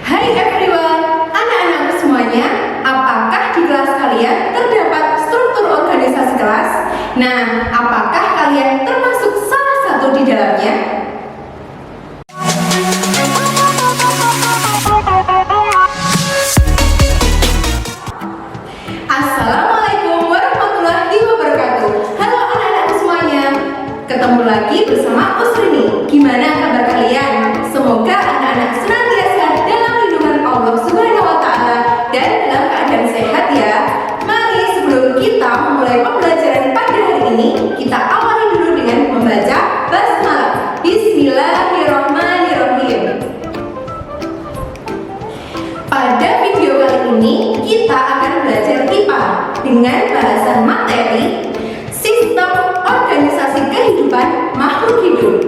Hai everyone, anak-anakku semuanya, apakah di kelas kalian terdapat struktur organisasi kelas? Nah, apakah kalian termasuk salah satu di dalamnya? Assalamualaikum warahmatullahi wabarakatuh. Halo anak-anakku semuanya, ketemu lagi bersama Usrini. Gimana kabar kalian? Semoga anak-anak senantiasa dalam lindungan Allah Subhanahu wa Ta'ala dan dalam keadaan sehat ya. Mari sebelum kita memulai pembelajaran pada hari ini, kita awali dulu dengan membaca basmalah. Bismillahirrahmanirrahim. Pada video kali ini kita akan belajar IPA dengan bahasan materi sistem organisasi kehidupan makhluk hidup.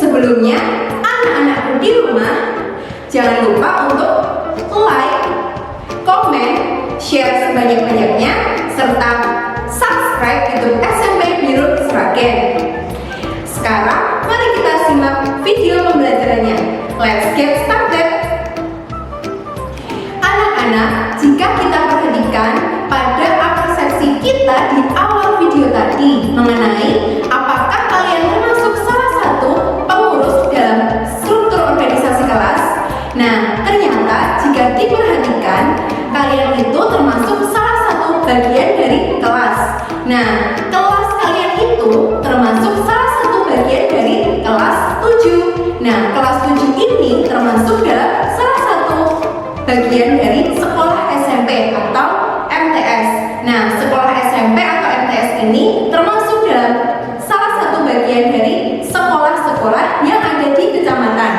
Sebelumnya, anak-anakku di rumah jangan lupa untuk like, komen, share sebanyak-banyaknya serta subscribe YouTube SMP Birut Sragen. Sekarang mari kita simak video pembelajarannya. Let's get started. Anak-anak, jika kita perhatikan pada persepsi kita di awal video tadi mengenai apakah kalian termasuk salah satu pengurus dalam struktur organisasi kelas. Nah, ternyata jika diperhatikan kalian itu termasuk salah satu bagian dari kelas. Nah, kelas kalian itu termasuk salah satu bagian dari kelas 7. Nah, kelas 7 ini termasuk dalam salah satu bagian dari sekolah SMP atau MTS. Nah, sekolah SMP atau MTS ini termasuk dalam salah satu bagian dari sekolah-sekolah yang ada di kecamatan.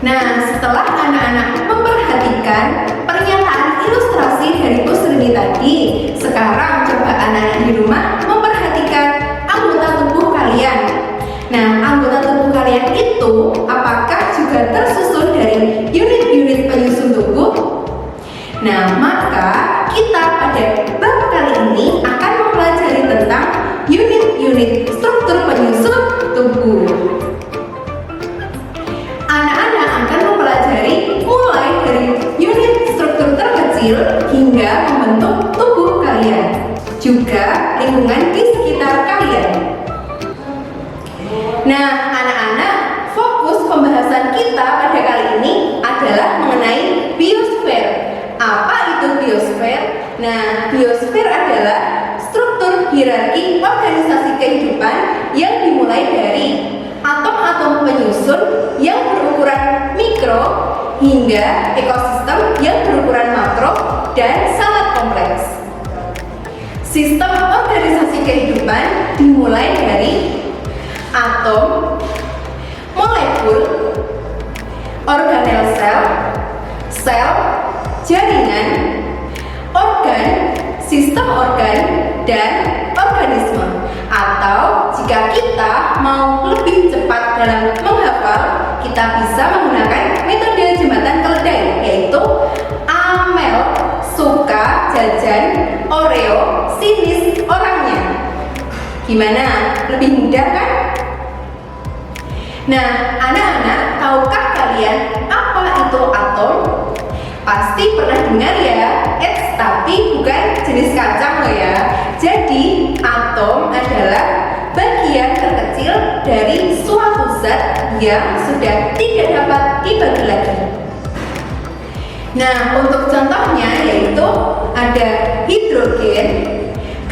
Nah, setelah anak-anak memperhatikan pernyataan ilustrasi dari Usrini tadi, sekarang coba anak-anak di rumah memperhatikan anggota tubuh kalian. Nah, anggota tubuh kalian itu apakah juga tersusun dari unit-unit penyusun tubuh? Nah, maka kita pada bab kali ini akan mempelajari tentang unit-unit struktur penyusun tubuh. Anak-anak akan mempelajari mulai dari unit struktur terkecil hingga membentuk tubuh kalian, juga lingkungan di sekitar kalian. Nah, anak-anak, fokus pembahasan kita pada kali ini adalah mengenai biosfer. Apa itu biosfer? Nah, biosfer adalah struktur hierarki organisasi kehidupan yang dimulai dari atom-atom penyusun yang berukuran mikro hingga ekosistem yang berukuran makro dan sangat kompleks. Sistem organisasi kehidupan dimulai dari atom, molekul, organel sel, sel, jaringan, organ, sistem organ, dan organisme. Atau jika kita mau lebih cepat dalam menghafal, kita bisa menggunakan metode jembatan keledai, yaitu Amel suka jajan Oreo, sinis orangnya. Gimana? Lebih mudah kan? Nah, anak-anak, tahukah kalian apa itu atom? Pasti pernah dengar ya, tapi bukan jenis kacang loh ya. Jadi, atom adalah bagian terkecil dari suatu zat yang sudah tidak dapat dibagi lagi. Nah, untuk contohnya yaitu ada hidrogen,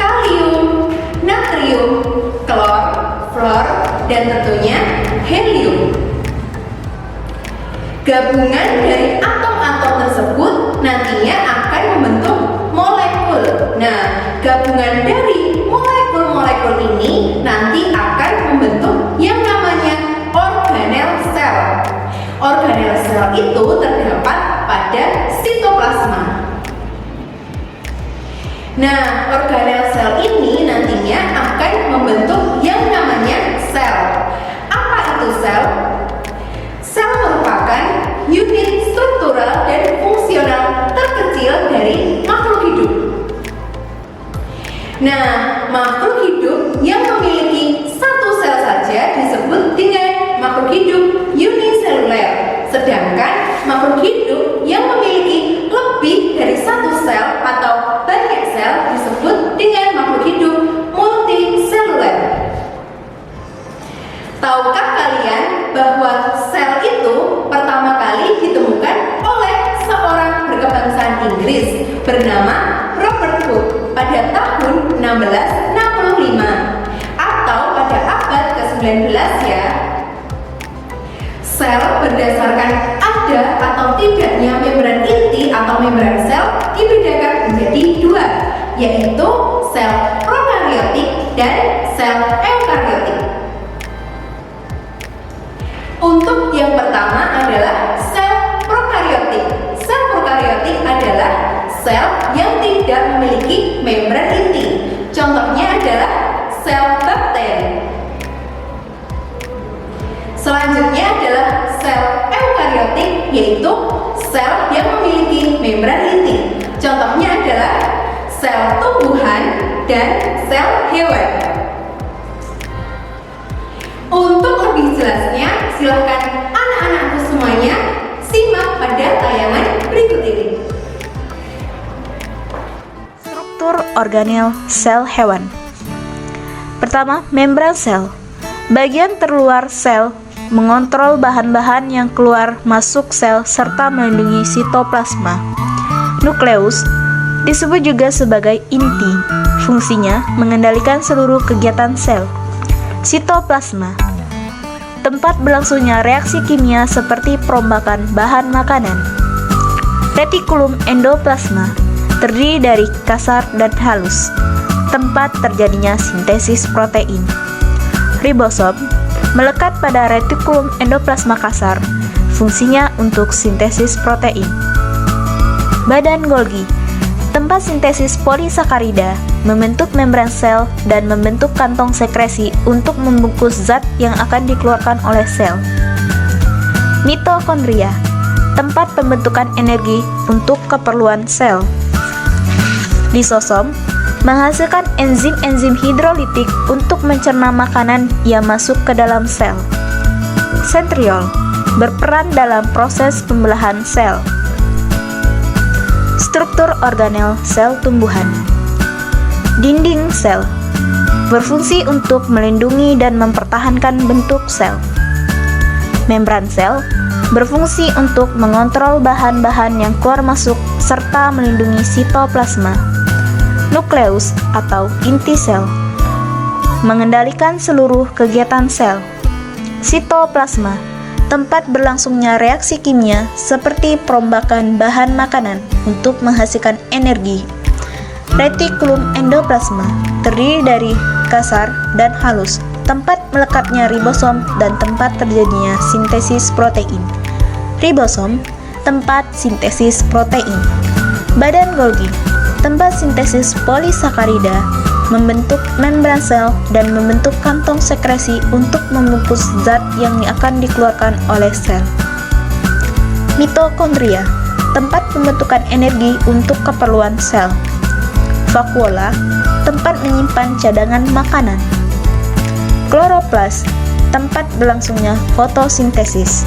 kalium, natrium, klor, fluor, dan tentunya helium. Gabungan dari atom-atom tersebut nantinya akan membentuk molekul. Nah, gabungan dari molekul-molekul ini nanti akan membentuk yang namanya organel sel. Organel sel itu terdapat pada sitoplasma. Nah, organel sel ini nantinya akan membentuk yang namanya sel. Apa itu sel? Sel merupakan unit struktural dan fungsional terkecil dari makhluk hidup. Nah, makhluk hidup yang memiliki satu sel saja disebut dengan makhluk hidup unit Tahukah kalian bahwa sel itu pertama kali ditemukan oleh seorang berkebangsaan Inggris bernama Robert Hooke pada tahun 1665 atau pada abad ke-19 ya. Sel berdasarkan ada atau tidaknya membran inti atau membran sel dibedakan menjadi dua, yaitu sel prokariotik dan sel eukariotik. Untuk yang pertama adalah sel prokariotik. Sel prokariotik adalah sel yang tidak memiliki membran inti. Contohnya adalah sel bakteri. Selanjutnya adalah sel eukariotik, yaitu sel yang memiliki membran inti. Contohnya adalah sel tumbuhan dan sel hewan. Untuk lebih jelasnya, silahkan anak-anakku semuanya simak pada tayangan berikut ini. Struktur organel sel hewan. Pertama, membran sel. Bagian terluar sel mengontrol bahan-bahan yang keluar masuk sel serta melindungi sitoplasma. Nukleus disebut juga sebagai inti. Fungsinya mengendalikan seluruh kegiatan sel. Sitoplasma, tempat berlangsungnya reaksi kimia seperti perombakan bahan makanan. Retikulum endoplasma, terdiri dari kasar dan halus, tempat terjadinya sintesis protein. Ribosom, melekat pada retikulum endoplasma kasar, fungsinya untuk sintesis protein. Badan Golgi, tempat sintesis polisakarida, membentuk membran sel dan membentuk kantong sekresi untuk membungkus zat yang akan dikeluarkan oleh sel. Mitokondria, tempat pembentukan energi untuk keperluan sel. Lisosom, menghasilkan enzim-enzim hidrolitik untuk mencerna makanan yang masuk ke dalam sel. Sentriol, berperan dalam proses pembelahan sel. Struktur organel sel tumbuhan. Dinding sel, berfungsi untuk melindungi dan mempertahankan bentuk sel. Membran sel, berfungsi untuk mengontrol bahan-bahan yang keluar masuk serta melindungi sitoplasma. Nukleus atau inti sel, mengendalikan seluruh kegiatan sel. Sitoplasma, tempat berlangsungnya reaksi kimia seperti perombakan bahan makanan untuk menghasilkan energi. Retikulum endoplasma, terdiri dari kasar dan halus, tempat melekatnya ribosom dan tempat terjadinya sintesis protein. Ribosom, tempat sintesis protein. Badan Golgi, tempat sintesis polisakarida, membentuk membran sel dan membentuk kantong sekresi untuk membungkus zat yang akan dikeluarkan oleh sel. Mitokondria, tempat pembentukan energi untuk keperluan sel. Vakuola, tempat menyimpan cadangan makanan. Kloroplas, tempat berlangsungnya fotosintesis.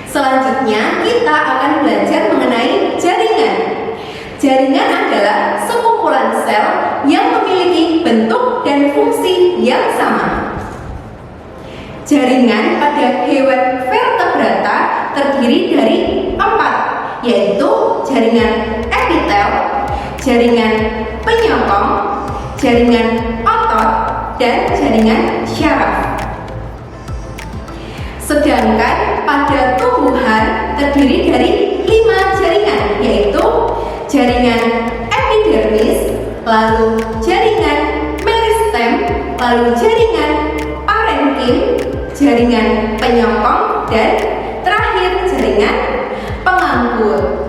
Selanjutnya, kita akan belajar mengenai jaringan. Jaringan adalah sekumpulan sel yang memiliki bentuk dan fungsi yang sama. Jaringan pada hewan vertebrata terdiri dari 4, yaitu jaringan epitel, jaringan penyokong, jaringan otot, dan jaringan syaraf. Sedangkan pada tumbuhan terdiri dari 5 jaringan, yaitu jaringan epidermis, lalu jaringan meristem, lalu jaringan parenkim, jaringan penyokong, dan terakhir jaringan pengangkut.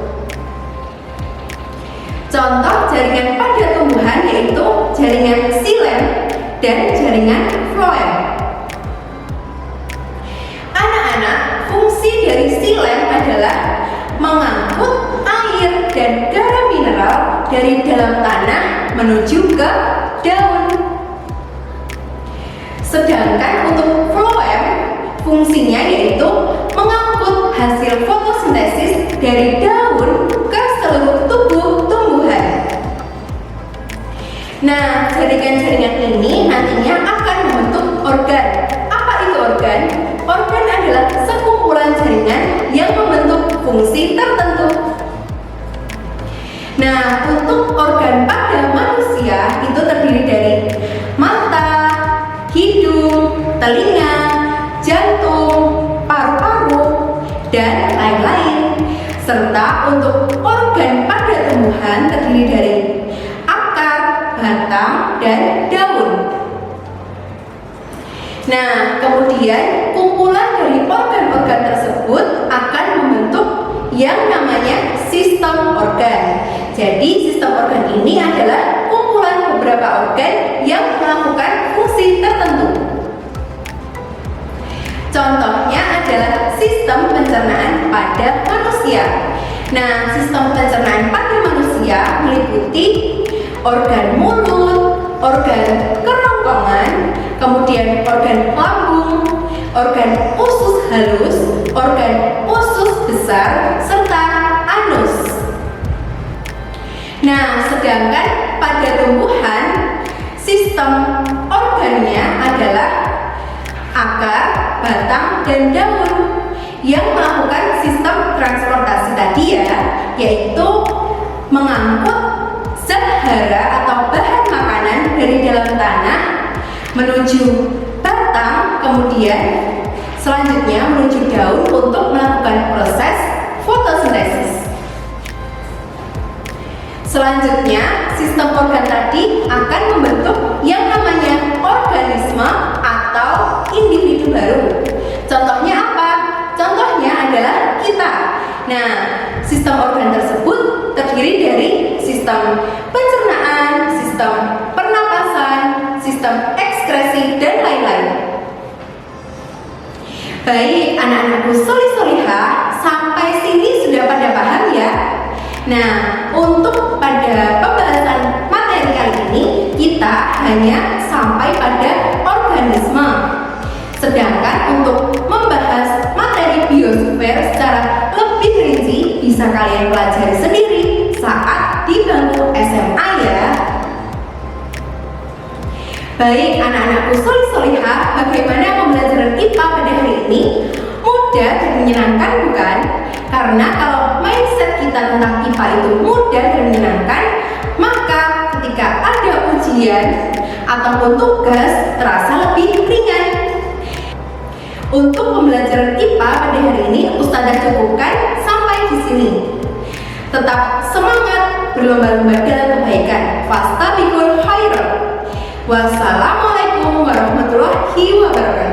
Contoh jaringan pada tumbuhan yaitu jaringan xilem dan jaringan floem. Anak-anak, fungsi dari xilem adalah mengangkut air dan garam mineral dari dalam tanah menuju ke daun. Sedangkan untuk floem, fungsinya yaitu mengangkut hasil fotosintesis dari daun ke seluruh tubuh tumbuhan. Nah, jaringan-jaringan ini nantinya akan membentuk telinga, jantung, paru-paru, dan lain-lain. Serta untuk organ pada tumbuhan terdiri dari akar, batang, dan daun. Nah, kemudian kumpulan dari organ-organ tersebut akan membentuk yang namanya sistem organ. Jadi, sistem organ ini adalah kumpulan beberapa organ yang melakukan fungsi tertentu. Contohnya adalah sistem pencernaan pada manusia. Nah, sistem pencernaan pada manusia meliputi organ mulut, organ kerongkongan, kemudian organ lambung, organ usus halus, organ usus besar, serta anus. Nah, sedangkan pada tumbuhan, sistem organnya adalah akar, batang, dan daun yang melakukan sistem transportasi tadi yaitu mengangkut zat hara atau bahan makanan dari dalam tanah menuju batang, kemudian selanjutnya menuju daun untuk melakukan proses fotosintesis. Selanjutnya, sistem organ tadi akan membentuk yang namanya organisme atau individu baru. Contohnya apa? Contohnya adalah kita. Nah, sistem organ tersebut terdiri dari sistem pencernaan, sistem pernapasan, sistem ekskresi, dan lain-lain. Baik, anak-anakku solih-solihah, sampai sini sudah pada paham ya? Nah, untuk pada pembahasan materi kali ini, kita hanya sampai pada organisme. Sedangkan untuk membahas materi biosfer secara lebih rinci, bisa kalian pelajari sendiri saat di bangku SMA ya. Baik, anak-anakku solih-solihah, bagaimana pembelajaran IPA pada hari ini? Mudah dan menyenangkan bukan? Karena kalau mindset kita tentang IPA itu mudah dan menyenangkan, maka ketika ada ujian ataupun tugas terasa lebih ringan. Untuk pembelajaran IPA pada hari ini, Ustazah cukupkan sampai di sini. Tetap semangat berlomba-lomba dalam kebaikan. Fastabiqul khairat. Wassalamualaikum warahmatullahi wabarakatuh.